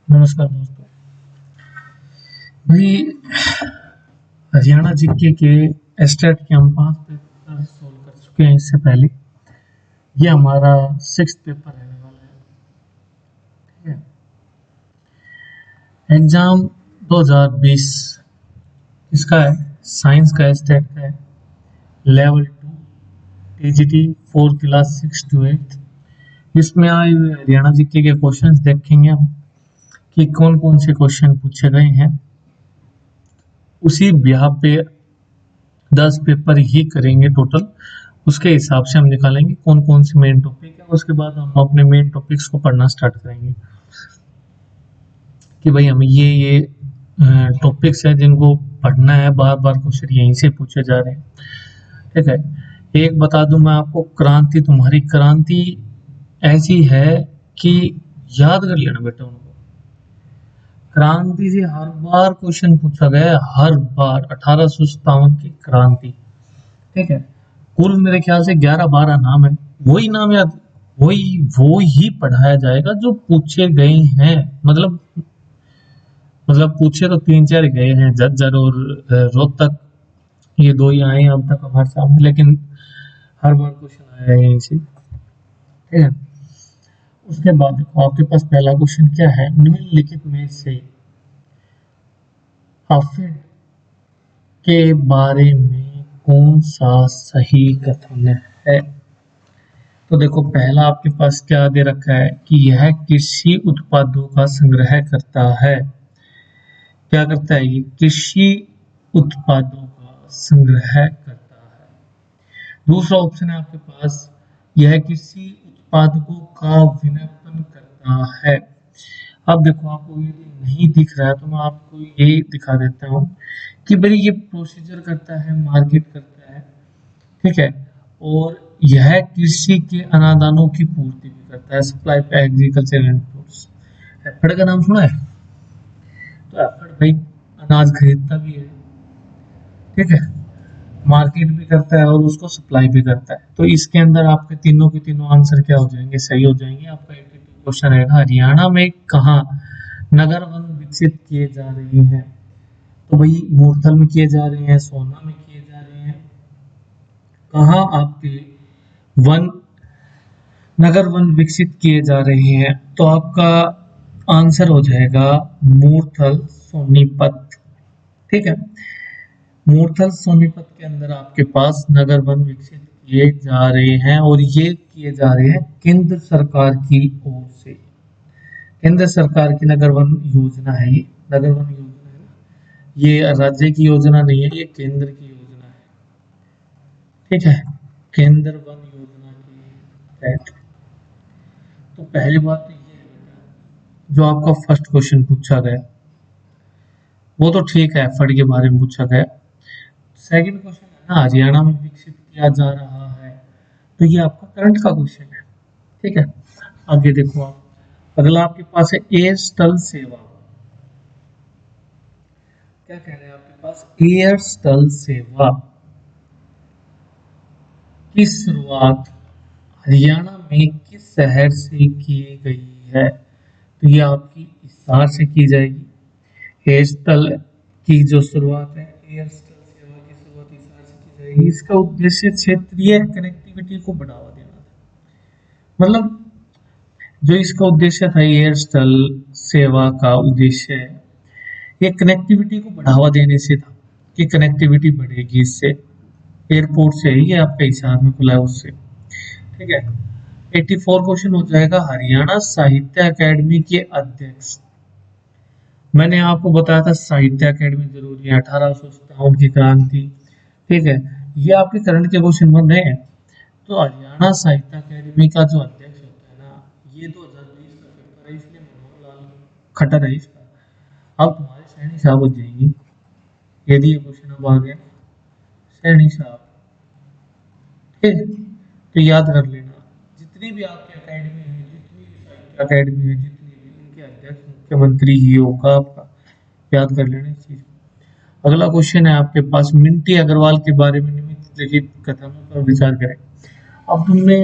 नमस्कार दोस्तों। भाई, हरियाणा जीके के स्टेट के हम 5 पेपर सोल्व कर चुके हैं इससे पहले। ये हमारा 6th पेपर रहने वाला है। ठीक है। एग्जाम 2020 इसका है, साइंस का स्टेट का है, लेवल 2 टीजीटी 4 क्लास 6 to 8। इसमें आए हुए हरियाणा जीके के क्वेश्चंस देखेंगे हम कि कौन कौन से क्वेश्चन पूछे गए हैं। उसी ब्याह पे 10 पेपर ही करेंगे टोटल। उसके हिसाब से हम निकालेंगे कौन कौन से मेन टॉपिक है। उसके बाद हम अपने मेन टॉपिक्स को पढ़ना स्टार्ट करेंगे कि भाई हमें ये टॉपिक्स है जिनको पढ़ना है। बार बार क्वेश्चन यहीं से पूछे जा रहे हैं। ठीक है। एक बता दूं मैं आपको, क्रांति, तुम्हारी क्रांति ऐसी है कि याद कर लेना बेटा उनको। क्रांति से हर बार क्वेश्चन पूछा गया है, हर बार। 1857 की क्रांति। ठीक है। कुल मेरे ख्याल से 11-12 नाम है। वही नाम याद, वो ही पढ़ाया जाएगा जो पूछे गए हैं। मतलब पूछे तो 3-4 गए हैं, झज्जर और रोहतक। ये दो ही आए हैं अब तक हमारे सामने, लेकिन हर बार क्वेश्चन आया है यहीं से। ठीक है। उसके बाद देखो आपके पास पहला क्वेश्चन क्या है, निम्नलिखित में से हाफिज के बारे में कौन सा सही कथन है। तो देखो पहला आपके पास क्या दे रखा है कि यह कृषि उत्पादों का संग्रह करता है। क्या करता है ये? कृषि उत्पादों का संग्रह करता है। दूसरा ऑप्शन है आपके पास, यह कृषि उत्पादों का विपणन करता है। अब देखो आपको ये नहीं दिख रहा है तो मैं आपको ये दिखा देता हूँ कि भाई ये प्रोसीजर करता है, मार्केट करता है। ठीक है। और यह कृषि के अनादानों की पूर्ति भी करता है, सप्लाई एग्रीकल्चर इनपुट्स। एफड का नाम सुना है? तो एफड भाई अनाज खरीदता भी है। ठीक है। मार्केट भी करता है और उसको सप्लाई भी करता है। तो इसके अंदर आपके तीनों के तीनों आंसर क्या हो जाएंगे? सही हो जाएंगे। आपका 82 क्वेश्चन रहेगा, हरियाणा में कहाँ नगर वन विकसित किए जा रहे हैं। तो भाई मूर्थल में किए जा रहे हैं, सोना में किए जा रहे हैं। कहाँ आपके वन नगर वन विकसित किए जा रहे हैं? तो आपका आंसर हो जाएगा मूर्थल, सोनीपत। ठीक है। मूर्थल सोनीपत के अंदर आपके पास नगर वन विकसित किए जा रहे हैं और ये किए जा रहे हैं केंद्र सरकार की ओर से। केंद्र सरकार की नगर वन योजना है ये। नगर वन योजना है ना, ये राज्य की योजना नहीं है, ये केंद्र की योजना है। ठीक है। केंद्र वन योजना के तहत। तो पहली बात तो ये है जो आपका फर्स्ट क्वेश्चन पूछा गया, वो तो ठीक है, एफर्ड के बारे में पूछा गया। सेकंड क्वेश्चन है ना, हरियाणा में विकसित किया जा रहा है, तो ये आपका करंट का क्वेश्चन है। ठीक है। आगे देखो आप, अगला आपके पास है एयरटेल सेवा। क्या कह रहे हैं आपके पास? एयरटेल सेवा की शुरुआत हरियाणा में किस शहर से की गई है? तो ये आपकी हिसार से की जाएगी। एयरटेल की जो शुरुआत है, एयरटेल सेवा की शुरुआत हिसार से की जाएगी। इसका उद्देश्य क्षेत्रीय कनेक्टिविटी को बढ़ावा देना था। मतलब जो इसका उद्देश्य था, एयरटेल सेवा का उद्देश्य ये कनेक्टिविटी को बढ़ावा देने से था कि कनेक्टिविटी बढ़ेगी इससे। एयरपोर्ट से ही ये आपका हिसार में खुला है उससे। ठीक है। 84 क्वेश्चन हो जाएगा, हरियाणा साहित्य अकेडमी के अध्यक्ष। मैंने आपको बताया था साहित्य अकेडमी जरूरी है, 1857 की क्रांति। ठीक है। ये आपके करंट के क्वेश्चन बन रहे हैं। तो हरियाणा साहित्य अकेडमी का जो अध्यक्ष होता है ना, ये 2020 का पेपर है, इसलिए मनोहर लाल खट्टर है इसका। अब तुम्हारे सैनी साहब हो जाएंगी यदि ये क्वेश्चन अब आ गया। सैनी साहब। ठीक है। तो याद कर लेना, जितनी भी आपकी अकेडमी है, जितनी भी साहित्य अकेडमी है, जितनी भी, उनके अध्यक्ष मुख्यमंत्री ही होगा आपका। याद कर लेना इस चीज को। अगला क्वेश्चन है आपके पास, मिंटी अग्रवाल के बारे में निम्नलिखित कथनों पर विचार करें। अब तुमने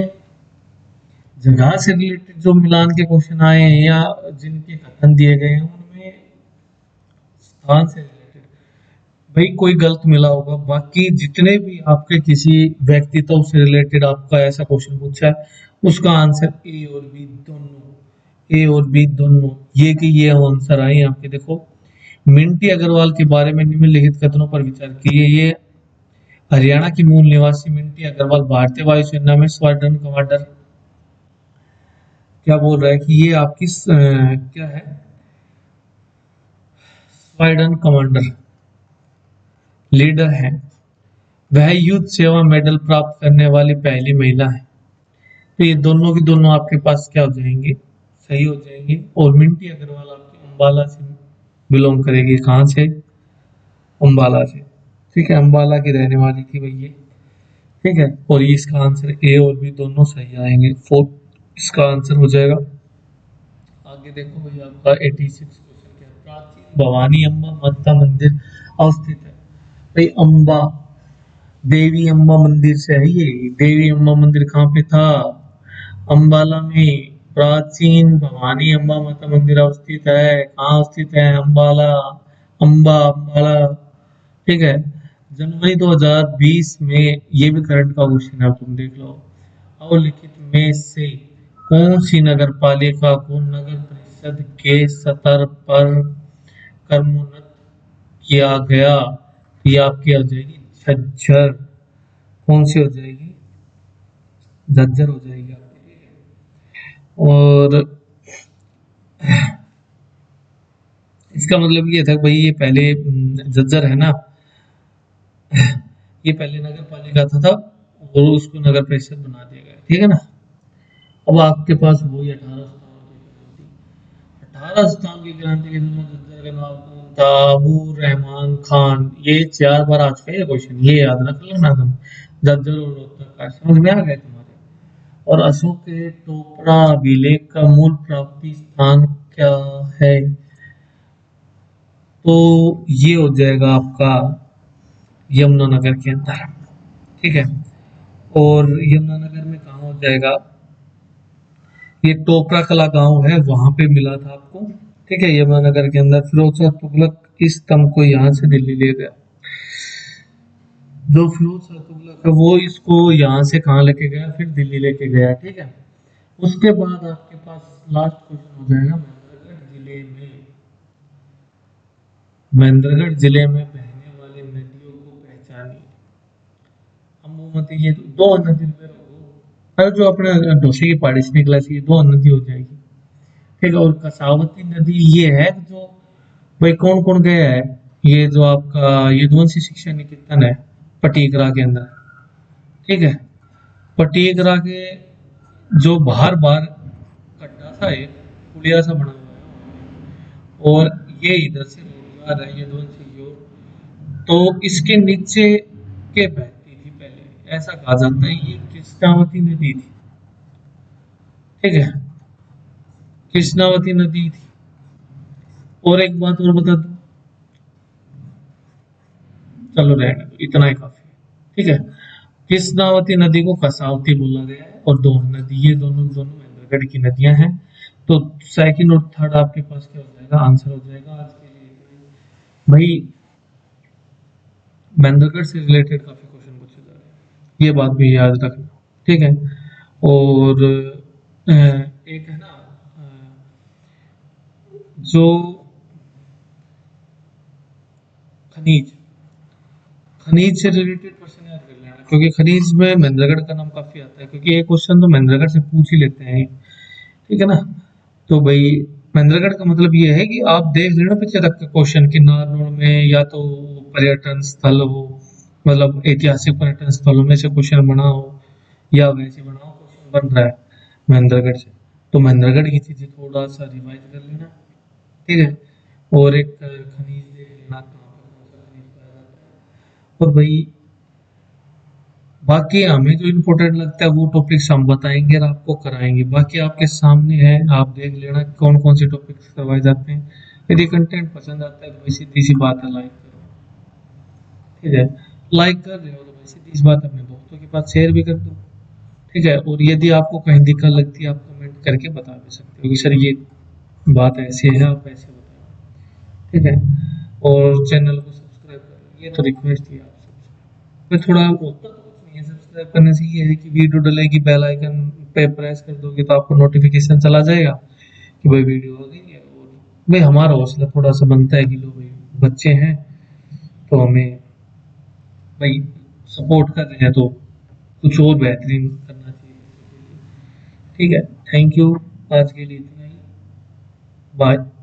जगह से रिलेटेड जो मिलान के क्वेश्चन आए हैं या जिनके कथन दिए गए हैं उनमें स्थान से रिलेटेड भाई कोई गलत मिला होगा, बाकी जितने भी आपके किसी व्यक्तित्व से रिलेटेड आपका ऐसा क्वेश्चन पूछा है उसका आंसर ए और बी दोनों, ए और बी दोनों, ये कि ये आंसर आए आपके। देखो, मिंटी अग्रवाल के बारे में निम्नलिखित कथनों पर विचार कीजिए। ये हरियाणा की मूल निवासी मिंटी अग्रवाल भारतीय वायुसेना में स्क्वाड्रन कमांडर, क्या बोल रहा है कि ये आपकी क्या है, स्क्वाड्रन कमांडर लीडर है। वह युद्ध सेवा मेडल प्राप्त करने वाली पहली महिला है। तो ये दोनों की दोनों आपके पास क्या हो जाएंगे, सही हो जाएंगे। और मिंटी अग्रवाल आपकी अम्बाला से बिलोंग करेगी, कहाँ से, अम्बाला से। ठीक है, अम्बाला की रहने वाली थी भाई ये। ठीक है, और ये इसका आंसर ए और बी दोनों सही आएंगे, फोर्थ इसका आंसर हो जाएगा। आगे देखो भाई, आपका 86 क्वेश्चन क्या है, प्राचीन भवानी अम्बा माता मंदिर अवस्थित है। भाई अम्बा, देवी अम्बा मंदिर से है ये। देवी अम्बा मंदिर कहाँ पे था, अम्बाला में। प्राचीन भवानी अम्बा माता मंदिर अवस्थित है, कहाँ अवस्थित है, अम्बाला, अम्बा अम्बाला। ठीक है, जनवरी 2020 में, ये भी करंट का क्वेश्चन है, तुम देख लो। अवलिखित में से कौन सी नगर पालिका को नगर परिषद के स्तर पर क्रमोन्नत किया गया, ये आपकी हो जाएगी झज्जर। कौन सी हो जाएगी, झज्जर हो जाएगी आपकी। और इसका मतलब ये था भाई, ये पहले झज्जर है ना, ये पहले नगर पालिका था और उसको नगर परिषद बना दिया गया। ठीक है ना। अब आपके पास वही 18 स्थान की क्रांति के समय झज्जर का नाम कौन था, अबू रहमान खान। ये 4 बार आ चुका है ये क्वेश्चन, ये याद रख लेना तुम। झज्जर और रोहतक का समझ में आ गए तुम्हारे। और अशोक के टोपरा अभिलेख का मूल प्राप्ति स्थान क्या है, तो ये हो जाएगा आपका यमुनानगर के अंदर। ठीक है, और यमुनानगर में कहाँ हो जाएगा, ये टोपरा कला गांव है, वहां पे मिला था आपको। ठीक है, यमुनानगर के अंदर। फिरोज शाह तुगलक इस स्तंभ को यहाँ से दिल्ली ले गया। जो फिरोज शाह तुगलक है वो इसको यहाँ से कहाँ लेके गया, फिर दिल्ली लेके गया। ठीक है, उसके बाद आपके पास लास्ट क्वेश्चन हो जाएगा, महेंद्रगढ़ जिले में बहने वाली नदियों को पहचानिए। अमूमती ये दो नदी में, अरे जो अपने डोसे की पहाड़ी से निकला सी, ये दो नदी हो जाएगी। ठीक है, और कसावती नदी ये है जो, भाई कौन कौन गया है, ये जो आपका यदुवंशी शिक्षा निकेतन है पटीकरा के अंदर। ठीक है, पटीकरा के जो बाहर बाहर गड्ढा सा है, पुलिया सा बना हुआ है, और ये इधर से रोड जा रहा है यदुवंशी की ओर, तो इसके नीचे के बहती थी पहले, ऐसा कहा जाता है ये कृष्णावती नदी थी। ठीक है, कृष्णावती नदी थी। और एक बात और बता दूं, चलो रहने दो, इतना ही काफी है। ठीक है, कृष्णावती नदी को कसावती बोला गया है, और दोनों नदी, ये दोनों दोनों महेंद्रगढ़ की नदियां हैं। तो सेकंड और थर्ड आपके पास क्या हो जाएगा, आंसर हो जाएगा आज के लिए। भाई महेंद्रगढ़ से रिलेटेड काफी क्वेश्चन पूछे जा रहे हैं, ये बात भी याद रखना। ठीक है, और एक है ना, जो खनिज, खनिज से रिलेटेड क्वेश्चन याद कर लेना, क्योंकि खनिज में महेंद्रगढ़ का नाम काफी आता है, क्योंकि एक क्वेश्चन तो महेंद्रगढ़ से पूछ ही लेते हैं। ठीक है ना। तो भाई महेंद्रगढ़ का मतलब ये है कि आप देख लेना पीछे तक के क्वेश्चन कि नारनौल में या तो पर्यटन स्थल हो, मतलब ऐतिहासिक पर्यटन स्थलों में से क्वेश्चन बना हो, या वैसे बना हो क्वेश्चन बन रहा है महेंद्रगढ़ से, तो महेंद्रगढ़ की चीजें थोड़ा सा रिवाइज कर लेना। ठीक है, और एक खनिज देख लेना कहाँ पर कौन सा खनिज पाया जाता है। और भाई बाकी हमें जो इम्पोर्टेंट लगता है वो टॉपिक्स हम बताएंगे और आपको कराएंगे, बाकी आपके सामने है, आप देख लेना कौन कौन से टॉपिक्स करवाए जाते हैं। यदि कंटेंट पसंद आता है तो भाई सीधी सी बात है, लाइक करो। ठीक है, लाइक कर रहे हो तो भाई सीधी सी बात है, अपने दोस्तों के पास शेयर भी कर दो। ठीक है। और यदि आपको कहीं दिक्कत लगती है आप कमेंट करके बता भी सकते हो कि सर ये बात ऐसी है, आप ऐसे बताओ। ठीक है। और चैनल को सब्सक्राइब करो, ये तो रिक्वेस्ट ही है आप सबसे। मैं थोड़ा होता तो कुछ नहीं है, सब्सक्राइब करने से ये है कि वीडियो डलेगी बेल आइकन पे प्रेस कर दोगे तो आपको नोटिफिकेशन चला जाएगा कि भाई वीडियो आ गई है। और भाई हमारा हौसला थोड़ा सा बनता है कि लो भाई बच्चे हैं तो हमें भाई सपोर्ट कर रहे हैं तो कुछ और बेहतरीन करना चाहिए। ठीक है। Thank you. आज के लिए इतना ही। बाय।